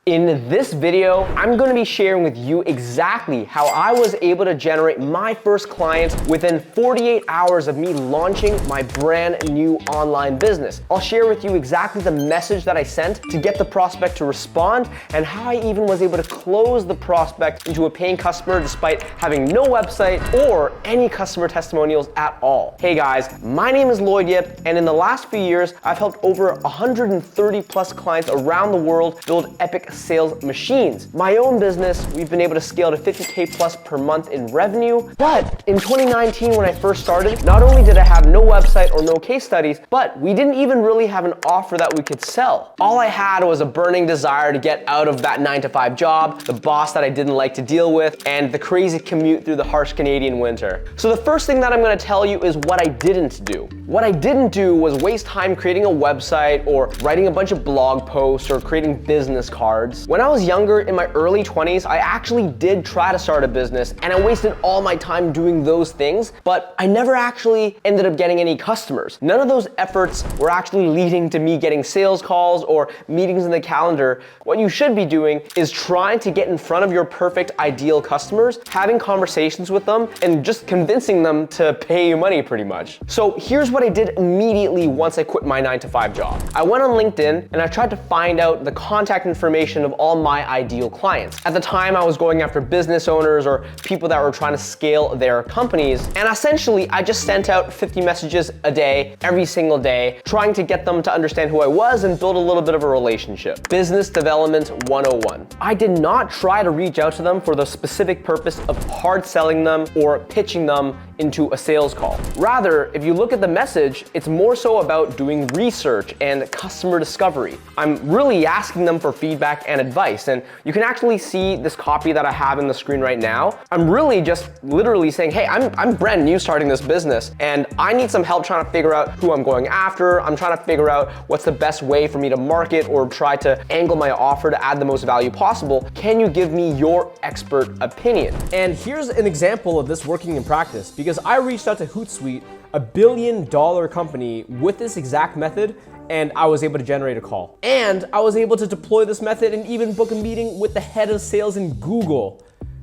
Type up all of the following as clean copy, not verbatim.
In this video, I'm going to be sharing with you exactly how I was able to generate my first clients within 48 hours of me launching my brand new online business. I'll share with you exactly the message that I sent to get the prospect to respond and how I even was able to close the prospect into a paying customer despite having no website or any customer testimonials at all. Hey guys, my name is Lloyd, and in the last few years, I've helped over 130 plus clients around the world build epic sales machines. My own business, we've been able to scale to 50K plus per month in revenue. But in 2019, when I first started, not only did I have no website or no case studies, but we didn't even really have an offer that we could sell. All I had was a burning desire to get out of that 9-to-5 job, the boss that I didn't like to deal with, and the crazy commute through the harsh Canadian winter. So the first thing that I'm gonna tell you is what I didn't do. What I didn't do was waste time creating a website or writing a bunch of blog posts or creating business cards. When I was younger, in my early 20s, I actually did try to start a business and I wasted all my time doing those things, but I never actually ended up getting any customers. None of those efforts were actually leading to me getting sales calls or meetings in the calendar. What you should be doing is trying to get in front of your perfect ideal customers, having conversations with them, and just convincing them to pay you money pretty much. So here's what I did immediately once I quit my 9-to-5 job. I went on LinkedIn and I tried to find out the contact information of all my ideal clients. At the time, I was going after business owners or people that were trying to scale their companies. And essentially, I just sent out 50 messages a day, every single day, trying to get them to understand who I was and build a little bit of a relationship. Business Development 101. I did not try to reach out to them for the specific purpose of hard selling them or pitching them into a sales call. Rather, if you look at the message, it's more so about doing research and customer discovery. I'm really asking them for feedback and advice, and you can actually see this copy that I have in the screen right now. I'm really just literally saying, hey, I'm brand new starting this business, and I need some help trying to figure out who I'm going after. I'm trying to figure out what's the best way for me to market or try to angle my offer to add the most value possible. Can you give me your expert opinion? And here's an example of this working in practice, because I reached out to Hootsuite, a $1 billion company, with this exact method, and I was able to generate a call. And I was able to deploy this method and even book a meeting with the head of sales in Google.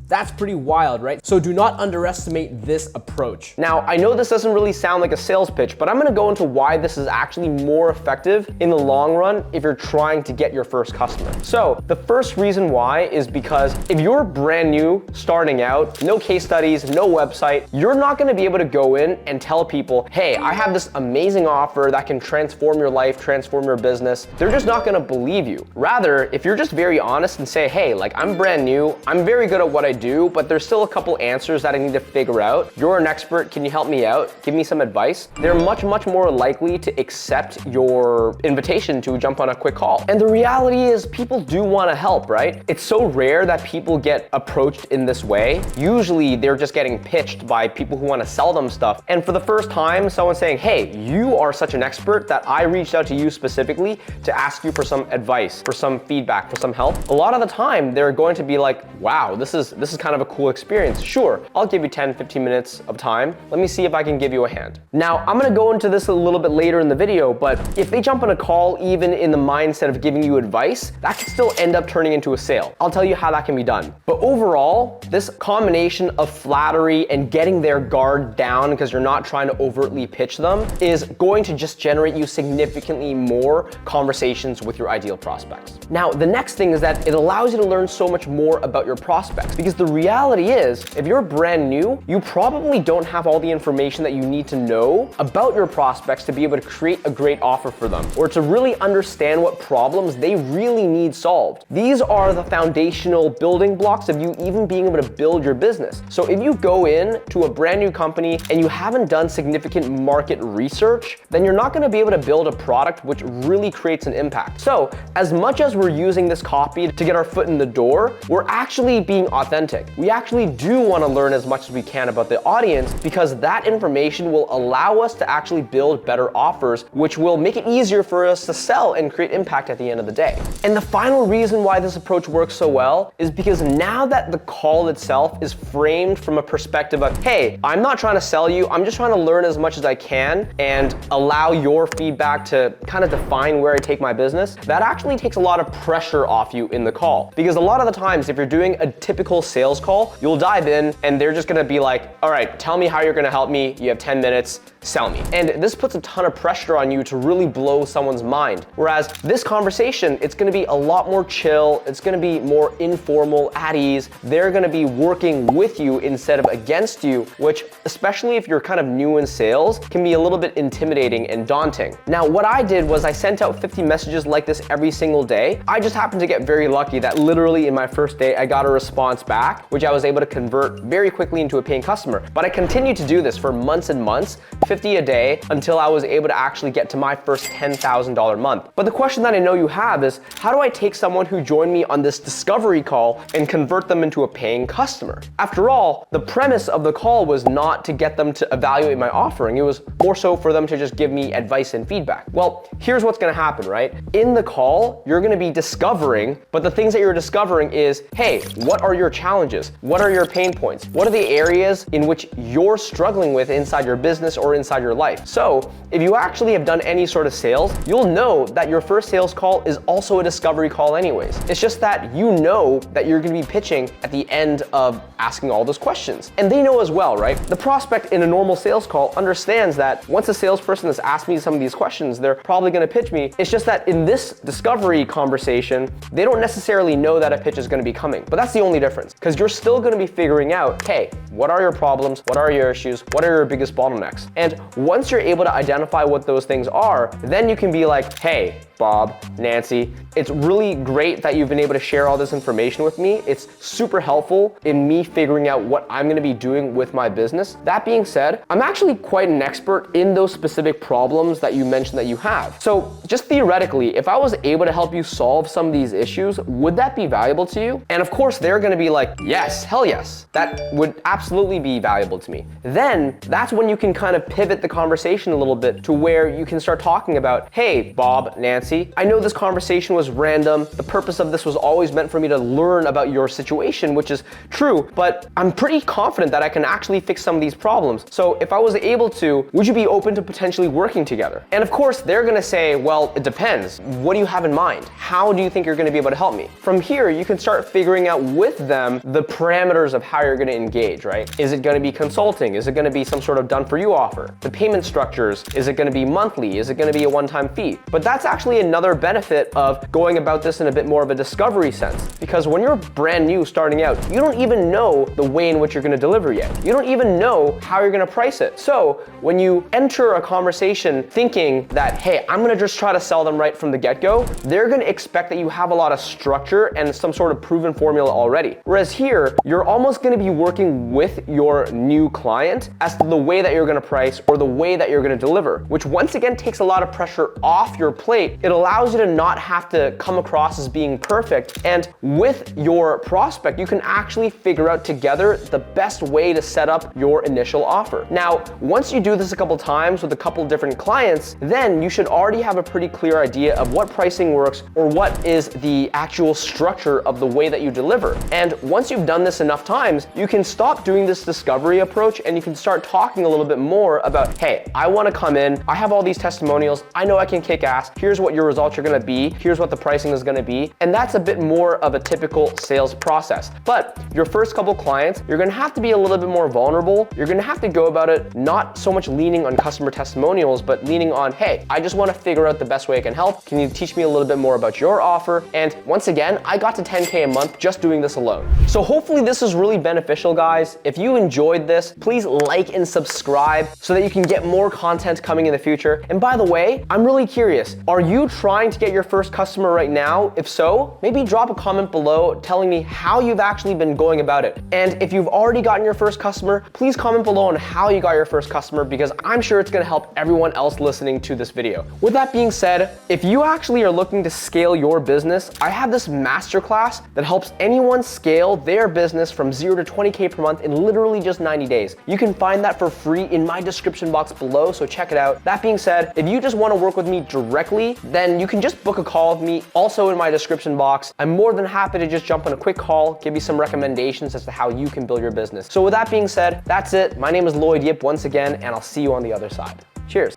That's pretty wild, right? So do not underestimate this approach. Now, I know this doesn't really sound like a sales pitch, but I'm gonna go into why this is actually more effective in the long run if you're trying to get your first customer. So the first reason why is because if you're brand new, starting out, no case studies, no website, you're not gonna be able to go in and tell people, hey, I have this amazing offer that can transform your life, transform your business. They're just not gonna believe you. Rather, if you're just very honest and say, hey, like I'm brand new, I'm very good at what I do, but there's still a couple answers that I need to figure out. You're an expert, can you help me out? Give me some advice. They're much more likely to accept your invitation to jump on a quick call. And the reality is people do want to help, right? It's so rare that people get approached in this way. Usually they're just getting pitched by people who want to sell them stuff. And for the first time, someone's saying, hey, you are such an expert that I reached out to you specifically to ask you for some advice, for some feedback, for some help. A lot of the time, they're going to be like, wow, this is kind of a cool experience. Sure, I'll give you 10-15 minutes of time. Let me see if I can give you a hand. Now, I'm gonna go into this a little bit later in the video, but if they jump on a call, even in the mindset of giving you advice, that could still end up turning into a sale. I'll tell you how that can be done. But overall, this combination of flattery and getting their guard down because you're not trying to overtly pitch them is going to just generate you significantly more conversations with your ideal prospects. Now, the next thing is that it allows you to learn so much more about your prospects, because the reality is, if you're brand new, you probably don't have all the information that you need to know about your prospects to be able to create a great offer for them, or to really understand what problems they really need solved. These are the foundational building blocks of you even being able to build your business. So if you go in to a brand new company and you haven't done significant market research, then you're not gonna be able to build a product which really creates an impact. So as much as we're using this copy to get our foot in the door, we're actually being authentic authentic. We actually do want to learn as much as we can about the audience because that information will allow us to actually build better offers, which will make it easier for us to sell and create impact at the end of the day. And the final reason why this approach works so well is because now that the call itself is framed from a perspective of, hey, I'm not trying to sell you, I'm just trying to learn as much as I can and allow your feedback to kind of define where I take my business, that actually takes a lot of pressure off you in the call. Because a lot of the times, if you're doing a typical sales call, you'll dive in and they're just gonna be like, all right, tell me how you're gonna help me, you have 10 minutes, sell me. And this puts a ton of pressure on you to really blow someone's mind. Whereas this conversation, it's gonna be a lot more chill, it's gonna be more informal, at ease. They're gonna be working with you instead of against you, which, especially if you're kind of new in sales, can be a little bit intimidating and daunting. Now, what I did was I sent out 50 messages like this every single day. I just happened to get very lucky that literally in my first day, I got a response back, which I was able to convert very quickly into a paying customer. But I continued to do this for months and months, 50 a day, until I was able to actually get to my first $10,000 month. But the question that I know you have is, how do I take someone who joined me on this discovery call and convert them into a paying customer? After all, the premise of the call was not to get them to evaluate my offering. It was more so for them to just give me advice and feedback. Well, here's what's gonna happen, right? In the call, you're gonna be discovering, but the things that you're discovering is, hey, what are your challenges? What are your pain points? What are the areas in which you're struggling with inside your business or inside your life? So if you actually have done any sort of sales, you'll know that your first sales call is also a discovery call anyways. It's just that you know that you're gonna be pitching at the end of asking all those questions. And they know as well, right? The prospect in a normal sales call understands that once a salesperson has asked me some of these questions, they're probably gonna pitch me. It's just that in this discovery conversation, they don't necessarily know that a pitch is gonna be coming. But that's the only difference, because you're still gonna be figuring out, hey, what are your problems? What are your issues? What are your biggest bottlenecks? And once you're able to identify what those things are, then you can be like, hey, Bob, Nancy, it's really great that you've been able to share all this information with me. It's super helpful in me figuring out what I'm gonna be doing with my business. That being said, I'm actually quite an expert in those specific problems that you mentioned that you have. So just theoretically, if I was able to help you solve some of these issues, would that be valuable to you? And of course, they're gonna be like, yes, hell yes. That would absolutely be valuable to me. Then that's when you can kind of pivot the conversation a little bit to where you can start talking about, hey, Bob, Nancy, I know this conversation was random. The purpose of this was always meant for me to learn about your situation, which is true, but I'm pretty confident that I can actually fix some of these problems. So if I was able to, would you be open to potentially working together? And of course, they're gonna say, well, it depends. What do you have in mind? How do you think you're gonna be able to help me? From here, you can start figuring out with them the parameters of how you're gonna engage, right? Is it gonna be consulting? Is it gonna be some sort of done-for-you offer? The payment structures, is it gonna be monthly? Is it gonna be a one-time fee? But that's actually another benefit of going about this in a bit more of a discovery sense. Because when you're brand new starting out, you don't even know the way in which you're gonna deliver yet. You don't even know how you're gonna price it. So when you enter a conversation thinking that, hey, I'm gonna just try to sell them right from the get-go, they're gonna expect that you have a lot of structure and some sort of proven formula already. Whereas here, you're almost gonna be working with your new client as to the way that you're gonna price or the way that you're gonna deliver, which once again takes a lot of pressure off your plate. It allows you to not have to come across as being perfect. And with your prospect, you can actually figure out together the best way to set up your initial offer. Now, once you do this a couple times with a couple different clients, then you should already have a pretty clear idea of what pricing works or what is the actual structure of the way that you deliver. And once you've done this enough times, you can stop doing this discovery approach and you can start talking a little bit more about, hey, I want to come in, I have all these testimonials, I know I can kick ass, here's what your results are going to be, here's what the pricing is going to be. And that's a bit more of a typical sales process. But your first couple clients, you're going to have to be a little bit more vulnerable. You're going to have to go about it not so much leaning on customer testimonials, but leaning on, hey, I just want to figure out the best way I can help. Can you teach me a little bit more about your offer? And once again, I got to 10K a month just doing this alone. So hopefully this is really beneficial, guys. If you enjoyed this, please like and subscribe so that you can get more content coming in the future. And by the way, I'm really curious, are you trying to get your first customer right now? If so, maybe drop a comment below telling me how you've actually been going about it. And if you've already gotten your first customer, please comment below on how you got your first customer, because I'm sure it's gonna help everyone else listening to this video. With that being said, if you actually are looking to scale your business, I have this masterclass that helps anyone scale build their business from 0 to 20K per month in literally just 90 days. You can find that for free in my description box below, so check it out. That being said, if you just want to work with me directly, then you can just book a call with me, also in my description box. I'm more than happy to just jump on a quick call, give you some recommendations as to how you can build your business. So with that being said, that's it. My name is Lloyd Yip once again, and I'll see you on the other side. Cheers.